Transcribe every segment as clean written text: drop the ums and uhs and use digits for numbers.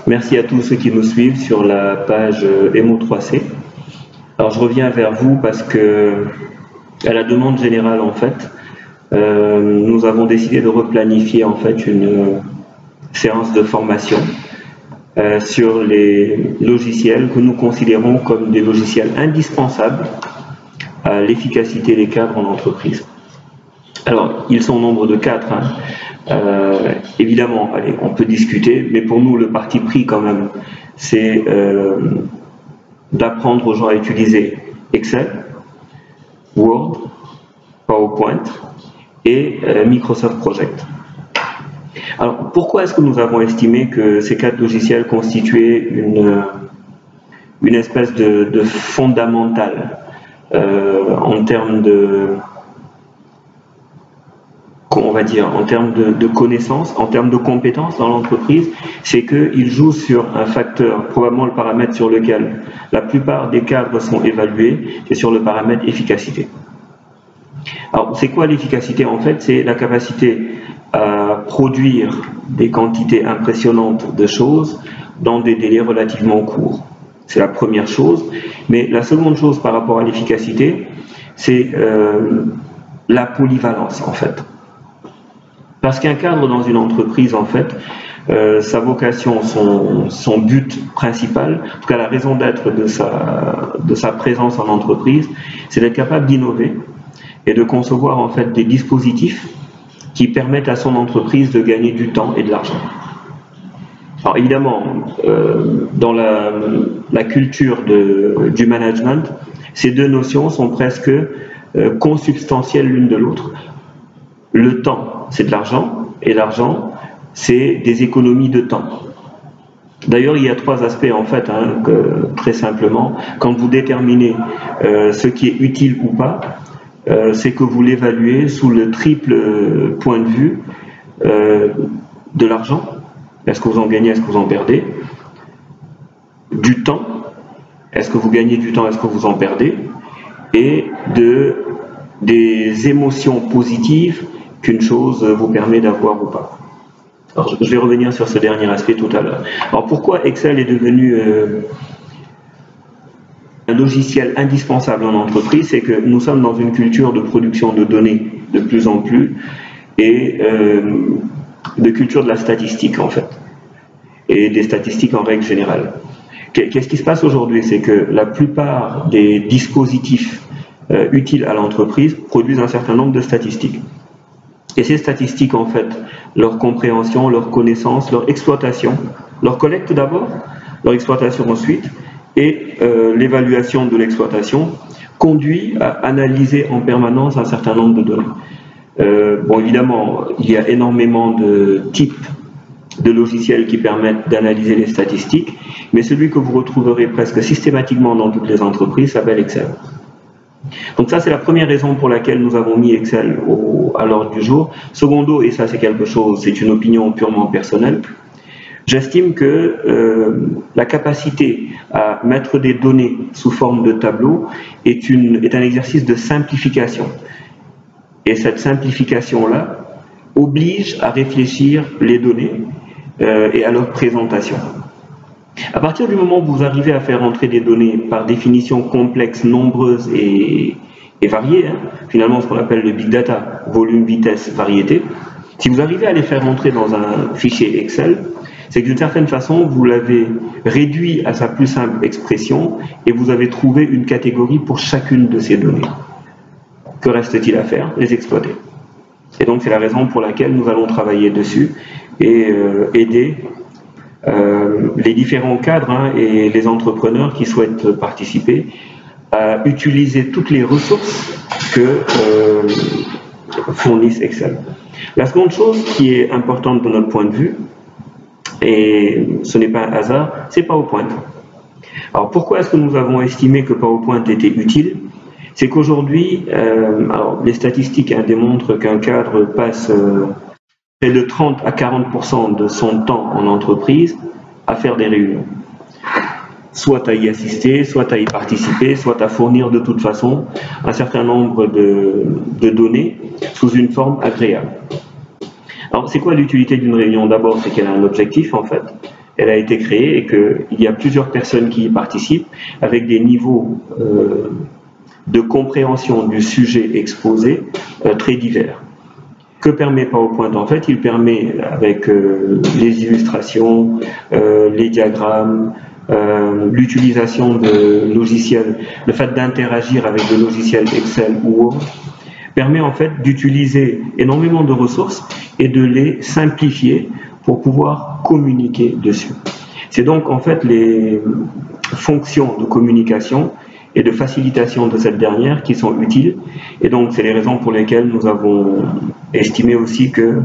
Merci à tous ceux qui nous suivent sur la page EMO3C. Alors je reviens vers vous parce que, à la demande générale en fait, nous avons décidé de replanifier en fait une séance de formation sur les logiciels que nous considérons comme des logiciels indispensables à l'efficacité des cadres en entreprise. Alors, ils sont au nombre de 4. Évidemment, allez, on peut discuter, mais pour nous, le parti pris quand même, c'est d'apprendre aux gens à utiliser Excel, Word, PowerPoint et Microsoft Project. Alors, pourquoi est-ce que nous avons estimé que ces 4 logiciels constituaient une espèce de fondamental en termes de, on va dire, en termes de connaissances, en termes de compétences dans l'entreprise? C'est qu'ils jouent sur un facteur, probablement le paramètre sur lequel la plupart des cadres sont évalués, c'est sur le paramètre efficacité. Alors, c'est quoi l'efficacité? En fait, c'est la capacité à produire des quantités impressionnantes de choses dans des délais relativement courts. C'est la première chose. Mais la seconde chose par rapport à l'efficacité, c'est la polyvalence, en fait. Parce qu'un cadre dans une entreprise, en fait, sa vocation, son but principal, en tout cas la raison d'être de sa présence en entreprise, c'est d'être capable d'innover et de concevoir en fait des dispositifs qui permettent à son entreprise de gagner du temps et de l'argent. Alors évidemment, dans la culture du management, ces deux notions sont presque consubstantielles l'une de l'autre. Le temps, c'est de l'argent, et l'argent, c'est des économies de temps. D'ailleurs, il y a 3 aspects en fait, très simplement. Quand vous déterminez ce qui est utile ou pas, c'est que vous l'évaluez sous le triple point de vue de l'argent. Est-ce que vous en gagnez, est-ce que vous en perdez? Du temps, est-ce que vous gagnez du temps, est-ce que vous en perdez? Et des émotions positives qu'une chose vous permet d'avoir ou pas. Alors, je vais revenir sur ce dernier aspect tout à l'heure. Alors pourquoi Excel est devenu un logiciel indispensable en entreprise? C'est que nous sommes dans une culture de production de données de plus en plus et de culture de la statistique en fait, et des statistiques en règle générale. Qu'est-ce qui se passe aujourd'hui? C'est que la plupart des dispositifs utiles à l'entreprise produisent un certain nombre de statistiques. Et ces statistiques, en fait, leur compréhension, leur connaissance, leur exploitation, leur collecte d'abord, leur exploitation ensuite, et l'évaluation de l'exploitation conduit à analyser en permanence un certain nombre de données. Bon, évidemment, il y a énormément de types de logiciels qui permettent d'analyser les statistiques, mais celui que vous retrouverez presque systématiquement dans toutes les entreprises s'appelle Excel. Donc ça, c'est la première raison pour laquelle nous avons mis Excel à l'ordre du jour. Secondo, et ça c'est quelque chose, c'est une opinion purement personnelle, j'estime que la capacité à mettre des données sous forme de tableau est un exercice de simplification. Et cette simplification-là oblige à réfléchir les données et à leur présentation. À partir du moment où vous arrivez à faire entrer des données par définition complexes, nombreuses et variées, finalement ce qu'on appelle le big data, volume, vitesse, variété, si vous arrivez à les faire entrer dans un fichier Excel, c'est que d'une certaine façon, vous l'avez réduit à sa plus simple expression et vous avez trouvé une catégorie pour chacune de ces données. Que reste-t-il à faire? Les exploiter. Et donc c'est la raison pour laquelle nous allons travailler dessus et aider les différents cadres et les entrepreneurs qui souhaitent participer à utiliser toutes les ressources que fournissent Excel. La seconde chose qui est importante de notre point de vue, et ce n'est pas un hasard, c'est PowerPoint. Alors pourquoi est-ce que nous avons estimé que PowerPoint était utile? C'est qu'aujourd'hui, les statistiques démontrent qu'un cadre passe près de 30 à 40% de son temps en entreprise à faire des réunions. Soit à y assister, soit à y participer, soit à fournir de toute façon un certain nombre de données sous une forme agréable. Alors c'est quoi l'utilité d'une réunion? D'abord, c'est qu'elle a un objectif en fait. Elle a été créée et qu'il y a plusieurs personnes qui y participent avec des niveaux de compréhension du sujet exposé très divers. Que permet PowerPoint en fait? Il permet, avec les illustrations, les diagrammes, l'utilisation de logiciels, le fait d'interagir avec des logiciels Excel ou Word, permet en fait d'utiliser énormément de ressources et de les simplifier pour pouvoir communiquer dessus. C'est donc en fait les fonctions de communication et de facilitation de cette dernière qui sont utiles, et donc c'est les raisons pour lesquelles nous avons estimé aussi que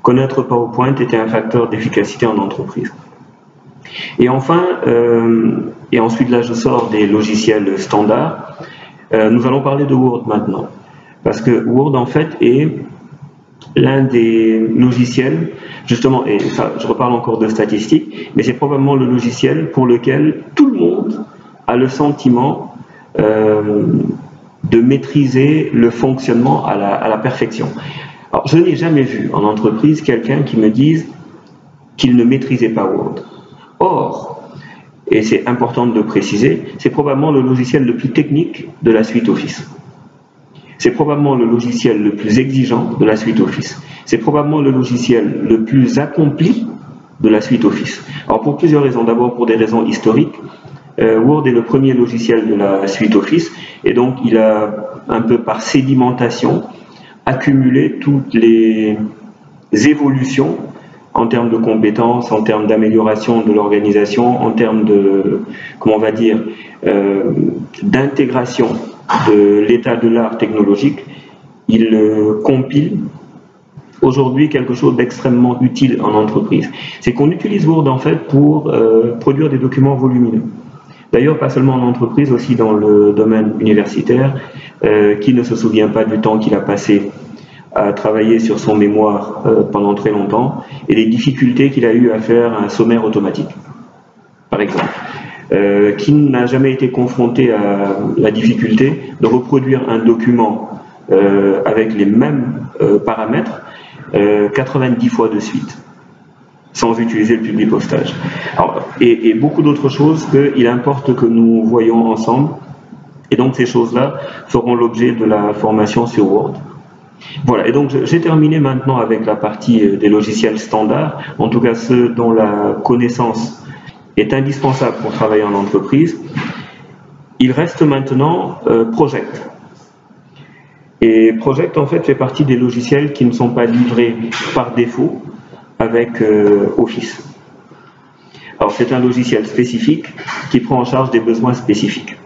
connaître PowerPoint était un facteur d'efficacité en entreprise. Et enfin, et ensuite là je sors des logiciels standards, nous allons parler de Word maintenant, parce que Word en fait est l'un des logiciels, justement, et ça, je reparle encore de statistiques, mais c'est probablement le logiciel pour lequel tout le monde a le sentiment de maîtriser le fonctionnement à la perfection. Alors, je n'ai jamais vu en entreprise quelqu'un qui me dise qu'il ne maîtrisait pas Word. Or, et c'est important de le préciser, c'est probablement le logiciel le plus technique de la suite Office. C'est probablement le logiciel le plus exigeant de la suite Office. C'est probablement le logiciel le plus accompli de la suite Office. Alors pour plusieurs raisons. D'abord pour des raisons historiques. Word est le premier logiciel de la suite Office et donc il a un peu par sédimentation accumulé toutes les évolutions en termes de compétences, en termes d'amélioration de l'organisation, en termes de, comment on va dire, d'intégration de l'état de l'art technologique. Il compile aujourd'hui quelque chose d'extrêmement utile en entreprise. C'est qu'on utilise Word en fait pour produire des documents volumineux. D'ailleurs, pas seulement en entreprise, aussi dans le domaine universitaire. Qui ne se souvient pas du temps qu'il a passé à travailler sur son mémoire pendant très longtemps et les difficultés qu'il a eu à faire un sommaire automatique, par exemple. Qui n'a jamais été confronté à la difficulté de reproduire un document avec les mêmes paramètres 90 fois de suite, sans utiliser le publipostage. Alors, et beaucoup d'autres choses qu'il importe que nous voyons ensemble, et donc ces choses-là feront l'objet de la formation sur Word. Voilà, et donc j'ai terminé maintenant avec la partie des logiciels standards, en tout cas ceux dont la connaissance est indispensable pour travailler en entreprise. Il reste maintenant Project. Et Project en fait fait partie des logiciels qui ne sont pas livrés par défaut avec Office. Alors c'est un logiciel spécifique qui prend en charge des besoins spécifiques.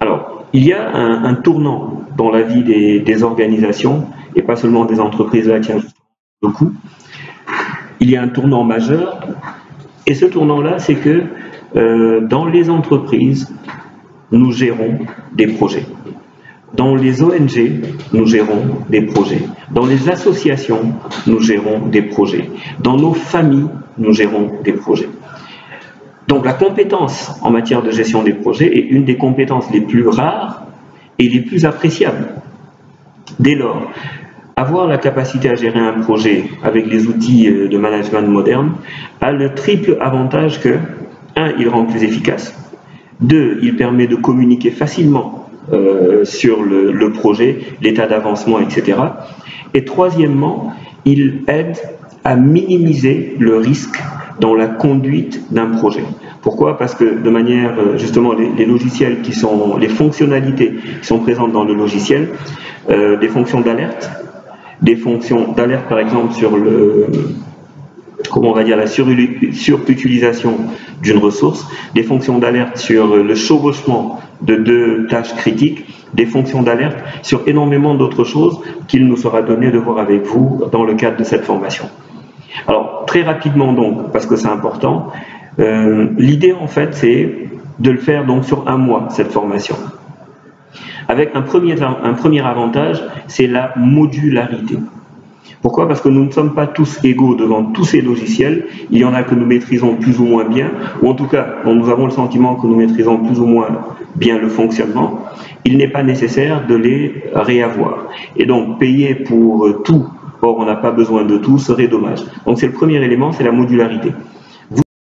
Alors il y a un tournant dans la vie des organisations et pas seulement des entreprises, là tiens beaucoup. Il y a un tournant majeur et ce tournant-là c'est que dans les entreprises nous gérons des projets. Dans les ONG, nous gérons des projets. Dans les associations, nous gérons des projets. Dans nos familles, nous gérons des projets. Donc la compétence en matière de gestion des projets est une des compétences les plus rares et les plus appréciables. Dès lors, avoir la capacité à gérer un projet avec les outils de management modernes a le triple avantage que, 1, il rend plus efficace, 2, il permet de communiquer facilement sur le projet, l'état d'avancement, etc. Et troisièmement, il aide à minimiser le risque dans la conduite d'un projet. Pourquoi? Parce que de manière, justement, les logiciels qui sont, les fonctionnalités qui sont présentes dans le logiciel, des fonctions d'alerte par exemple sur le, comment on va dire, la surutilisation d'une ressource, des fonctions d'alerte sur le chevauchement de 2 tâches critiques, des fonctions d'alerte sur énormément d'autres choses qu'il nous sera donné de voir avec vous dans le cadre de cette formation. Alors, très rapidement donc, parce que c'est important, l'idée en fait c'est de le faire donc sur 1 mois, cette formation. Avec un premier avantage, c'est la modularité. Pourquoi? Parce que nous ne sommes pas tous égaux devant tous ces logiciels. Il y en a que nous maîtrisons plus ou moins bien, ou en tout cas, dont nous avons le sentiment que nous maîtrisons plus ou moins bien le fonctionnement. Il n'est pas nécessaire de les réavoir. Et donc, payer pour tout, or on n'a pas besoin de tout, serait dommage. Donc c'est le premier élément, c'est la modularité.